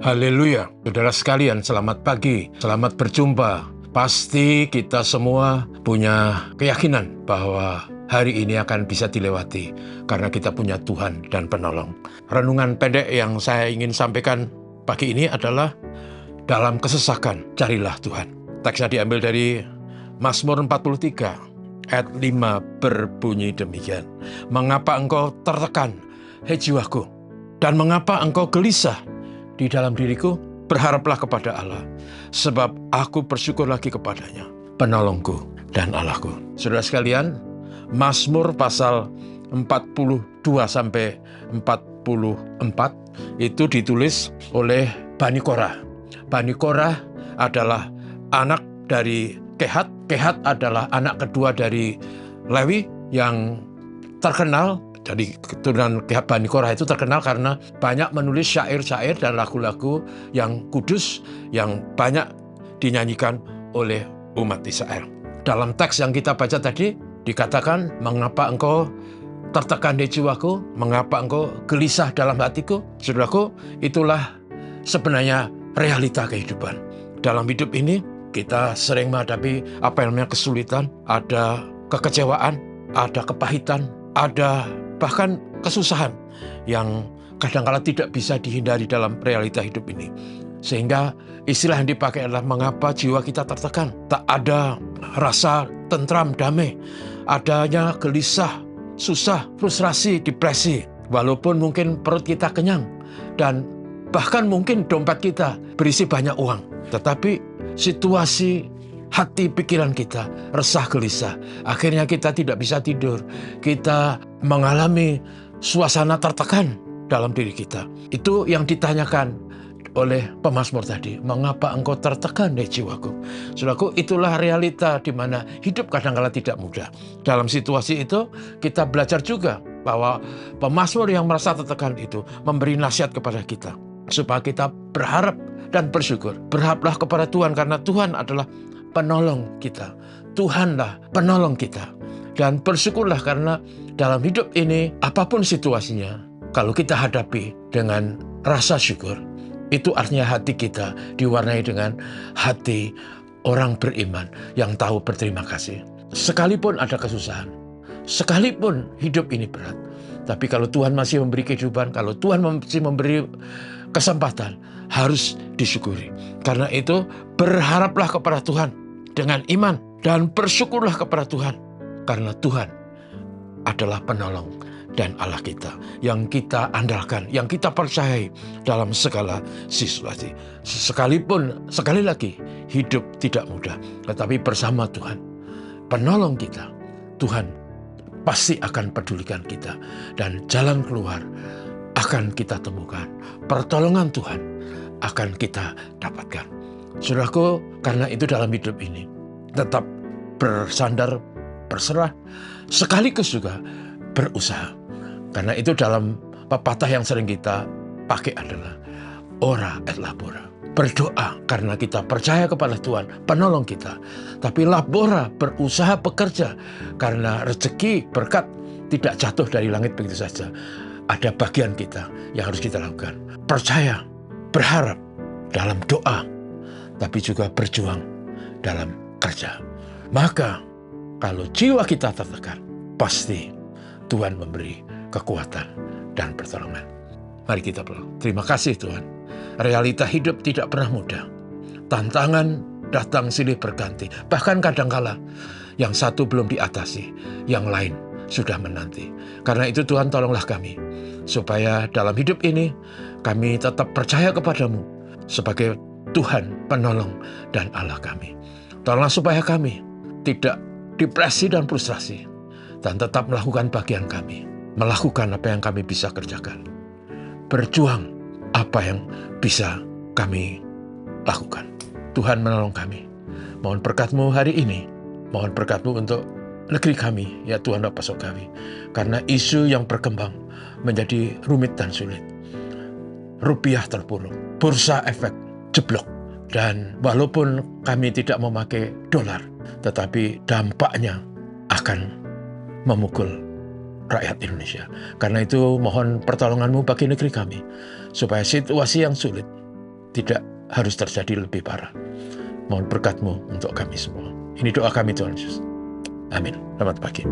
Haleluya, saudara sekalian, selamat pagi, selamat berjumpa. Pasti kita semua punya keyakinan bahwa hari ini akan bisa dilewati karena kita punya Tuhan dan penolong. Renungan pendek yang saya ingin sampaikan pagi ini adalah dalam kesesakan, carilah Tuhan. Teksnya diambil dari Mazmur 43, ayat 5 berbunyi demikian. Mengapa engkau tertekan, hei jiwaku, dan mengapa engkau gelisah di dalam diriku? Berharaplah kepada Allah, sebab aku bersyukur lagi kepadanya, penolongku dan Allahku. Saudara sekalian, Mazmur pasal 42-44 itu ditulis oleh Bani Korah. Bani Korah adalah anak dari Kehat. Kehat adalah anak kedua dari Lewi yang terkenal. Jadi keturunan Bani Korah itu terkenal karena banyak menulis syair-syair dan lagu-lagu yang kudus yang banyak dinyanyikan oleh umat Israel. Dalam teks yang kita baca tadi dikatakan, mengapa engkau tertekan di jiwaku, mengapa engkau gelisah dalam hatiku? Saudaraku, itulah sebenarnya realita kehidupan. Dalam hidup ini kita sering menghadapi apa yang namanya kesulitan, ada kekecewaan, ada kepahitan, ada bahkan kesusahan yang kadang-kala tidak bisa dihindari dalam realita hidup ini. Sehingga istilah yang dipakai adalah mengapa jiwa kita tertekan. Tak ada rasa tentram, damai. Adanya gelisah, susah, frustrasi, depresi. Walaupun mungkin perut kita kenyang dan bahkan mungkin dompet kita berisi banyak uang. Tetapi situasi hati pikiran kita resah gelisah. Akhirnya kita tidak bisa tidur. Kita mengalami suasana tertekan dalam diri kita. Itu yang ditanyakan oleh pemazmur tadi. Mengapa engkau tertekan di jiwaku? Saudaraku, itulah realita di mana hidup kadang-kala tidak mudah. Dalam situasi itu kita belajar juga bahwa pemazmur yang merasa tertekan itu memberi nasihat kepada kita supaya kita berharap dan bersyukur. Berharaplah kepada Tuhan karena Tuhan adalah penolong kita. Tuhanlah penolong kita. Dan bersyukurlah karena dalam hidup ini apapun situasinya, kalau kita hadapi dengan rasa syukur, itu artinya hati kita diwarnai dengan hati orang beriman yang tahu berterima kasih. Sekalipun ada kesusahan, sekalipun hidup ini berat, tapi kalau Tuhan masih memberi kehidupan, kalau Tuhan masih memberi kesempatan, harus disyukuri. Karena itu berharaplah kepada Tuhan dengan iman dan bersyukurlah kepada Tuhan. Karena Tuhan adalah penolong dan Allah kita yang kita andalkan, yang kita percayai dalam segala situasi. Sekalipun, sekali lagi, hidup tidak mudah, tetapi bersama Tuhan, penolong kita, Tuhan pasti akan pedulikan kita dan jalan keluar akan kita temukan. Pertolongan Tuhan akan kita dapatkan. Saudaraku, karena itu dalam hidup ini tetap bersandar, berserah, sekaligus juga berusaha. Karena itu dalam pepatah yang sering kita pakai adalah ora et labora. Berdoa karena kita percaya kepada Tuhan, penolong kita. Tapi labora, berusaha bekerja karena rezeki, berkat tidak jatuh dari langit begitu saja. Ada bagian kita yang harus kita lakukan. Percaya, berharap dalam doa, tapi juga berjuang dalam kerja. Maka kalau jiwa kita tertekan, pasti Tuhan memberi kekuatan dan pertolongan. Mari kita berdoa. Terima kasih Tuhan. Realita hidup tidak pernah mudah. Tantangan datang silih berganti. Bahkan kadangkala yang satu belum diatasi, yang lain sudah menanti. Karena itu Tuhan, tolonglah kami supaya dalam hidup ini kami tetap percaya kepadamu sebagai Tuhan, penolong dan Allah kami. Tolonglah supaya kami tidak depresi dan frustrasi dan tetap melakukan bagian kami, melakukan apa yang kami bisa kerjakan, berjuang apa yang bisa kami lakukan. Tuhan menolong kami. Mohon berkat-Mu hari ini, mohon berkat-Mu untuk negeri kami, ya Tuhan Bapa Surgawi. Karena isu yang berkembang menjadi rumit dan sulit. Rupiah terpuruk, bursa efek jeblok. Dan walaupun kami tidak memakai dolar, tetapi dampaknya akan memukul rakyat Indonesia. Karena itu mohon pertolongan-Mu bagi negeri kami, supaya situasi yang sulit tidak harus terjadi lebih parah. Mohon berkat-Mu untuk kami semua. Ini doa kami Tuhan Yesus. Amin. Selamat pagi.